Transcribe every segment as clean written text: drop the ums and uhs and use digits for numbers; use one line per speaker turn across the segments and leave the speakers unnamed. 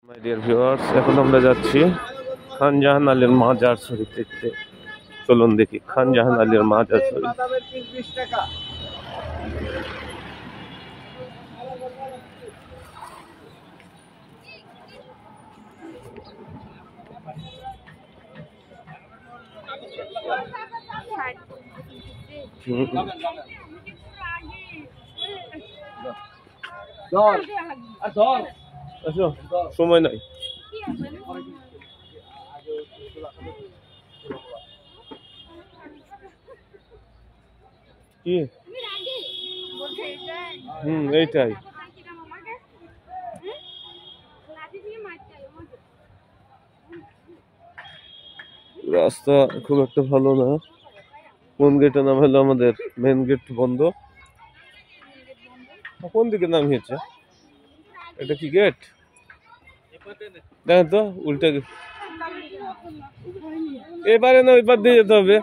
My dear viewers, এখন আমরা যাচ্ছি খান জাহান আলীর মাজার শরীফ দেখতে। চলুন দেখি খান জাহান আলীর মাজার শরীফ। সময় নাই। কি এইটাই রাস্তা খুব একটা ভালো না। কোন গেটে নাম হলো? আমাদের মেন গেট বন্ধ। কোন দিকে নামিয়েছে? এটা কি গেট? দেখেন তো উল্টা গেট। এবারে না ওইবার দিয়ে যেতে হবে।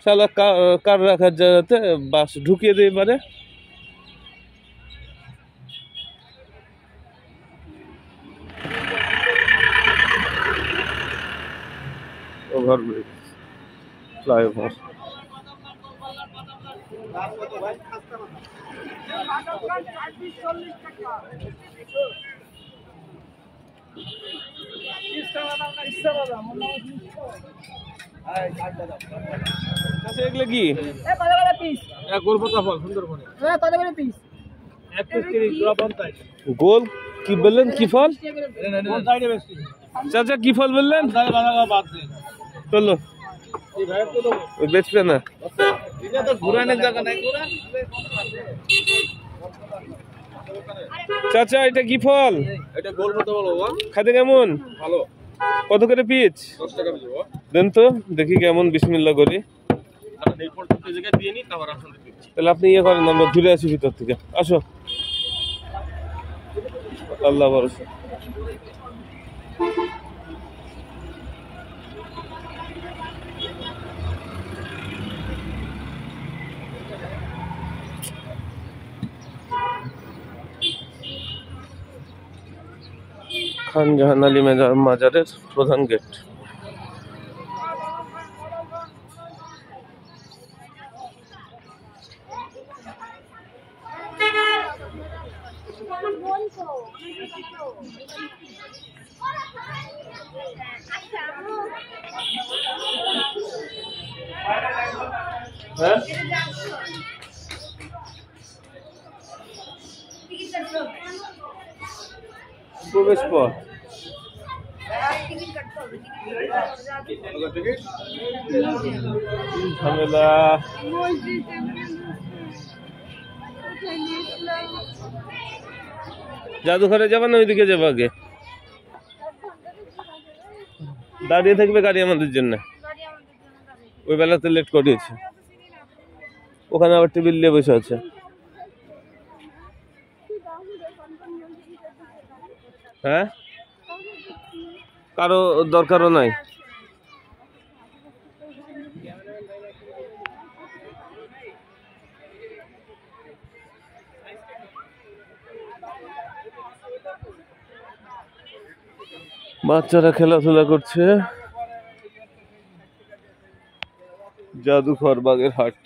শালা কার রাখার জায়গাতে বাস ঢুকিয়ে দিয়ে এবারে। Overbridge, flyover. এগুলো কি? গোল কি বললেন? কি ফল চাচা? কি ফল বললেন? চলো বেচবে না। চাচা এটা কি ফল?
এটা গোলপাতা বলো।
খাইতে কেমন?
ভালো।
কত করে পিস?
10 টাকা পিস।
দেন তো দেখি কেমন, বিসমিল্লাহ করি। তাহলে আপনি ইয়ে করেন, আমরা ঘুরে আসি ভিতর থেকে। আসো, আল্লাহ ভরসা। খান জাহান আলী মাজারের প্রধান গেট। হ্যাঁ, প্রবেশ পথ। ঝামেলা। জাদুঘরে যাবা না ওইদিকে যাবো? আগে দাঁড়িয়ে থাকবে গাড়ি আমাদের জন্য। ওই বেলাতে লেট করিয়েছে। ওখানে আবার টেবিল নিয়ে বসে আছে। হ্যাঁ, কারো দরকারও নাই। বাচ্চারা খেলাধুলা করছে। জাদুঘর বাগেরহাট।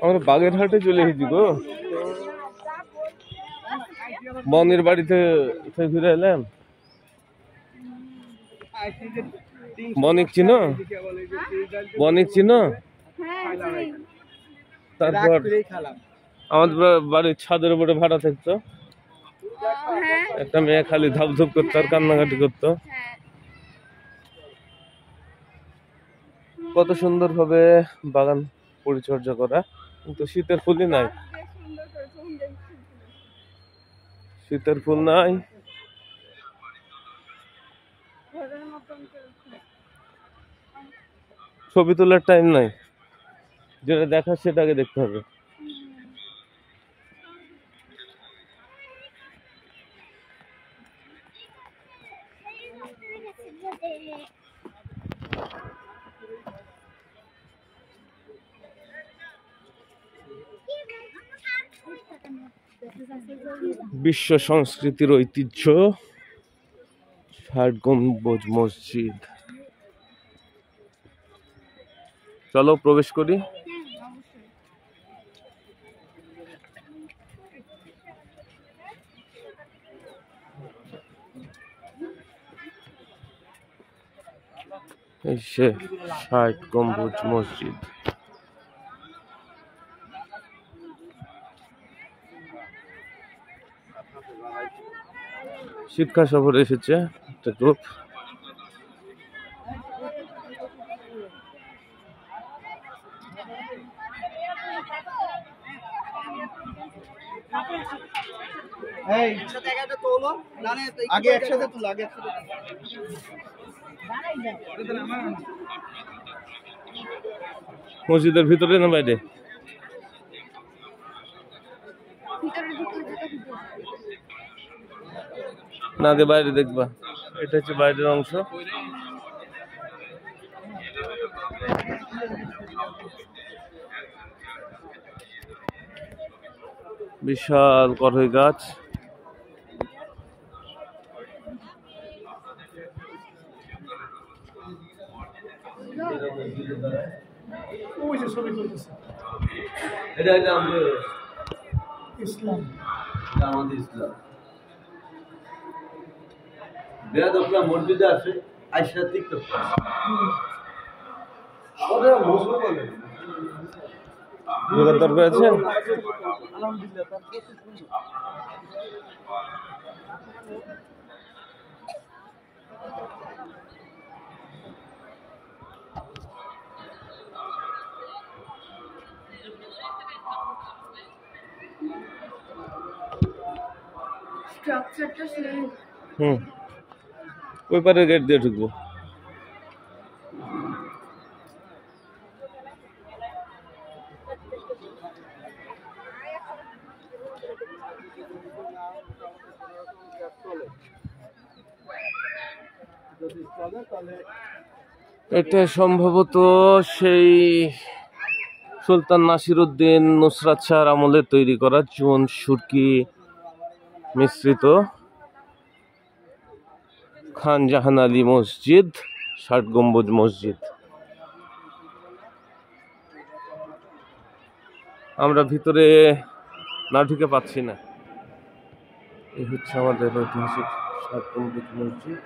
আমরা বাগেরহাটে চলে এসেছি গো। বনের বাড়িতে ঘুরে এলাম। বনিক চিনো? বনিক চিনো? তারপর আমাদের বাড়ির ছাদের উপরে ভাড়া থাকতো একটা মেয়ে, খালি ধাপধুপ করতো আর কান্নাকাটি করতো। কত সুন্দর ভাবে বাগান পরিচর্যা করা, কিন্তু শীতের ফুলই নাই। শীতের ফুল নাই। ছবি তোলার টাইম নাই, যেটা দেখা সেটাকে দেখতে হবে। বিশ্ব সংস্কৃতির ঐতিহ্য ৬০ গম্বুজ মসজিদ। চলো প্রবেশ করি। এই সে ৬০ গম্বুজ মসজিদ। শিক্ষা সফরে এসেছে একটা গ্রুপ। মসজিদের ভিতরে না বাইরে? না, আগে বাইরে দেখবা। এটা হচ্ছে বাইরের অংশ। বিশাল কড়ই গাছ। এটা আমাদের ইসলাম, আমাদের ইসলাম। বেয়াদবরা মসজিদে আছে, আয়সা টিকটক ওরা মুসলমান যোগার দরকার আছে। ওই পারে গেট দিয়ে ঢুকবো। এটা সম্ভবত সেই সুলতান নাসিরউদ্দিন নুসরাত শাহর আমলে তৈরি করা চুন সুরকি মিশ্রিত খান জাহান আলী মসজিদ, ৬০ গম্বুজ মসজিদ। আমরা ভিতরে না ঢুকে পাচ্ছি না। এই হচ্ছে আমাদের ঐতিহাসিক ৬০ গম্বুজ মসজিদ।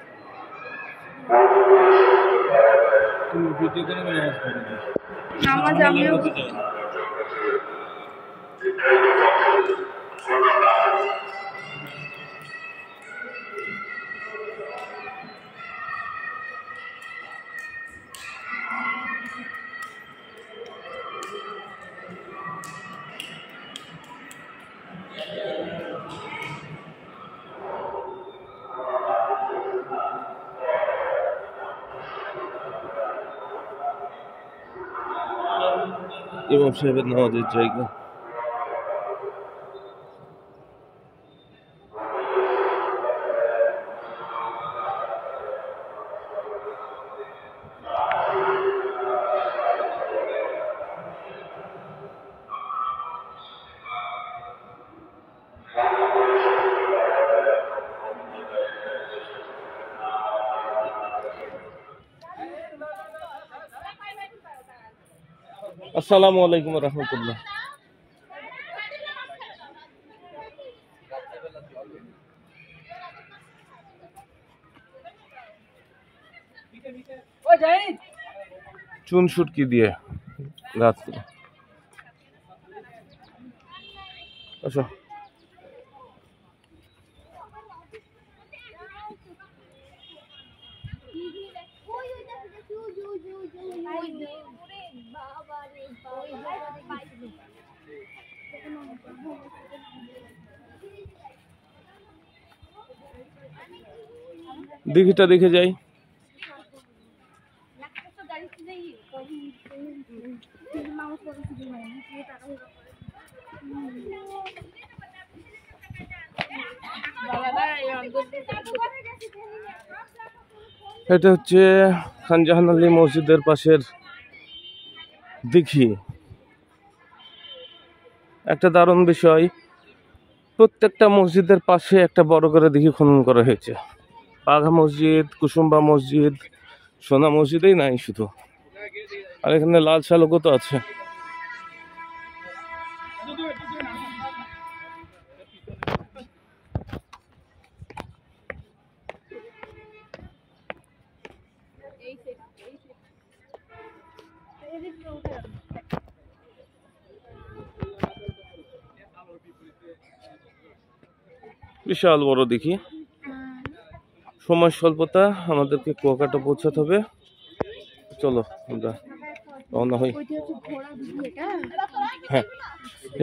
ইমাম সাহেবের নামাজের জায়গা। আসসালামু আলাইকুম রহমতুল্লাহ। চুন সুটকি দিয়ে গাছ। আচ্ছা, দিঘিটা দেখে যাই। এটা হচ্ছে খান জাহান আলী মসজিদের পাশের দিঘি। একটা দারুণ বিষয়, প্রত্যেকটা মসজিদের পাশে একটা বড় করে দিঘি খনন করা হয়েছে। বাঘা মসজিদ, কুসুম্বা মসজিদ, সোনা মসজিদেই নাই শুধু, আর এখানে লাল শালকও তো আছে। বিশাল বড় দিঘি। সময় স্বল্পতা, আমাদেরকে কুয়াকাটা পৌঁছাতে হবে। চলো আমরা রওনা হই। হ্যাঁ,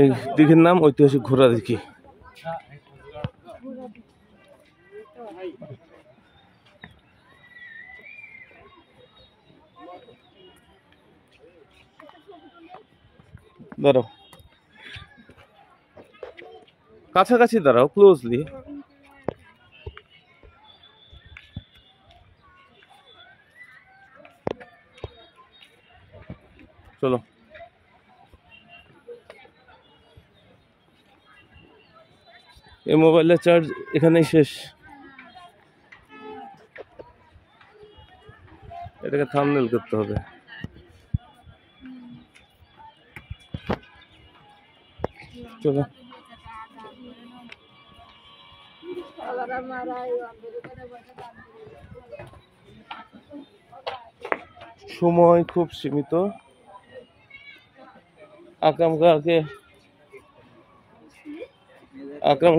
এই দিঘির নাম ঐতিহাসিক ঘোড়া দিঘি। দাঁড়াও, কাছাকাছি দাঁড়াও, ক্লোজলি। চলো, এই মোবাইলের চার্জ এখানেই শেষ। এটাকে থাম্বনেল করতে হবে। চলো, সময় খুব সীমিত। আকরাম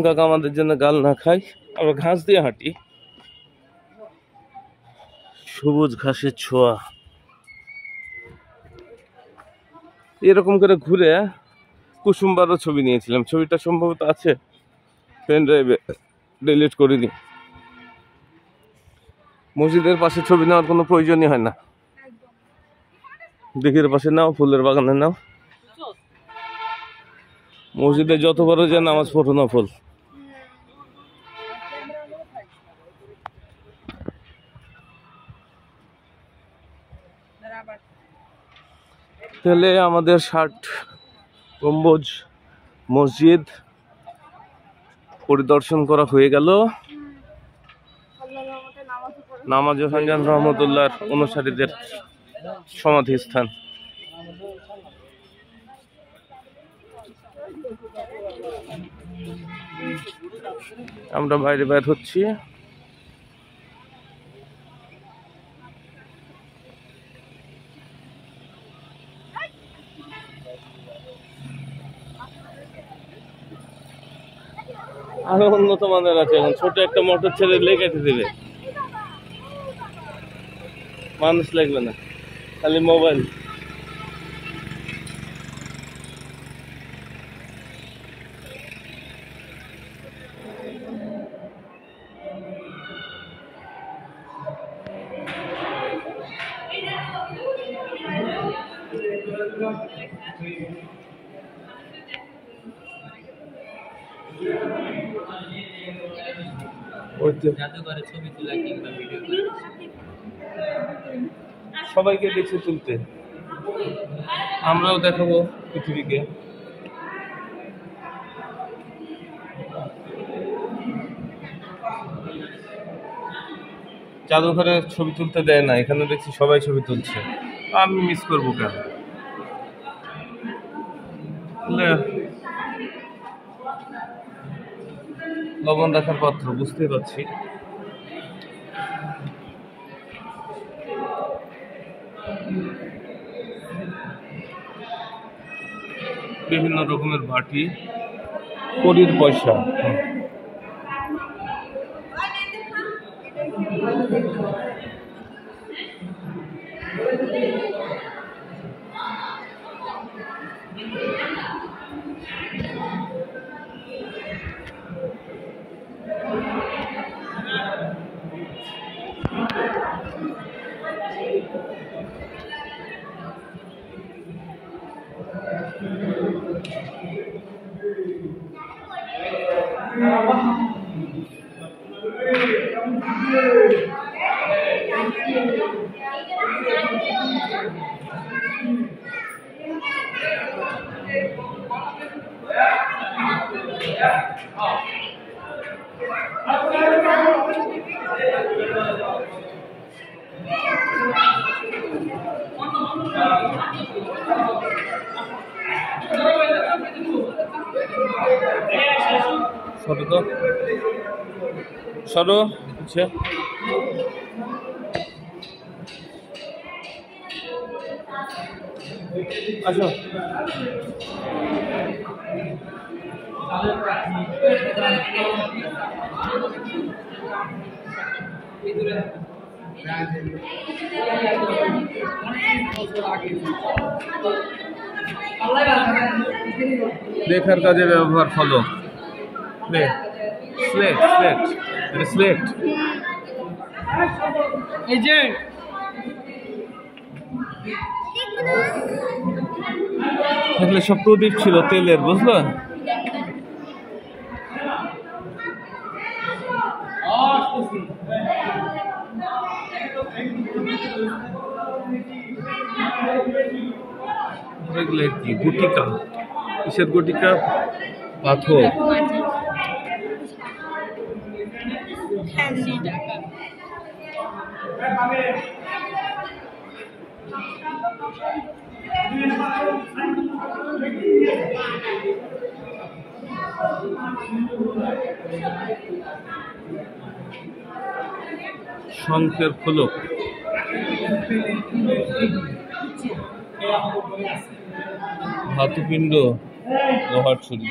কাকা আমাদের জন্য গাল না খাই, আমরা ঘাস দিয়ে হাঁটি। সবুজ ঘাসের ছোঁয়া, এরকম করে ঘুরে কুসুম্বারও ছবি নিয়েছিলাম। ছবিটা সম্ভবত আছে পেন ড্রাইভে, ডিলিট করিনি। মসজিদের পাশে ছবি নেওয়ার কোনো প্রয়োজনই হয় না। দিঘির পাশে নাও, ফুলের বাগানে নাও, মসজিদে যত বড় যে নামাজ পড়ো না ফুল। তাহলে আমাদের 60 গম্বুজ মসজিদ পরিদর্শন করা হয়ে গেল। নামাজ হাসান রহমতুল্লাহর অনুসারীদের সমাধি স্থান। আমরা বাইরে বের হচ্ছি। আরো উন্নত মানের আছে, এখন ছোট একটা মোটর ছেড়ে লেগে দিবে, মানুষ লাগবে না, খালি মোবাইল। সবাইকে দেখে তুলতে, আমরাও দেখাবো পৃথিবীকে। জাদুঘরে ছবি তুলতে দেয় না, এখানে দেখছি সবাই ছবি তুলছে। আমি মিস করবো কেন? লবণ রাখার পাত্র, বুঝতেই পারছি। বিভিন্ন রকমের বাটি, কড়ির পয়সা। সরো তো, সরো। আচ্ছা, আসো। লেখার কাজে ব্যবহার ফলক। স্লেট, স্লেট, এটা স্লেট। এই যে এগুলো সব প্রদীপ ছিল তেলের, বুঝলো? এগুলো কি গুটিকা? কিসের গুটিকা? পাথর। শঙ্খের ফলক, ধাতুপিণ্ড, লোহার ছুরি।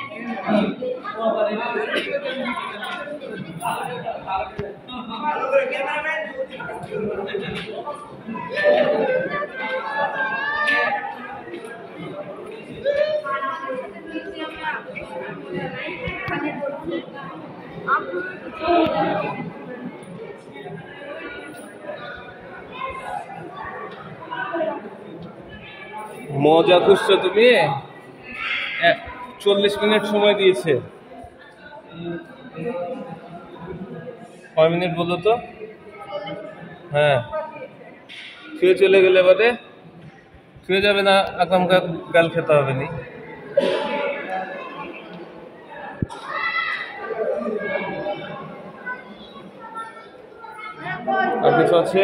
মজা করছো তুমি? 40 মিনিট সময় দিয়েছে। কয় মিনিট বলো তো? হ্যাঁ, শুয়ে চলে গেলে বাদে শুয়ে যাবে না, আকাম গাল খেতে হবে নি। আর কিছু আছে?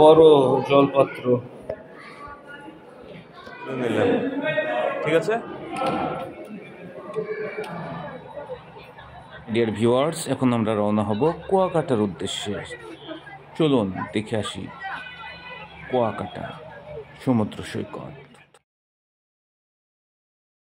বড় জলপাত্র নিলাম, ঠিক আছে। ডিয়ার ভিউয়ার্স, এখন আমরা রওনা হব কুয়াকাটার উদ্দেশ্যে। চলুন দেখে আসি কুয়াকাটা সমুদ্র সৈকত।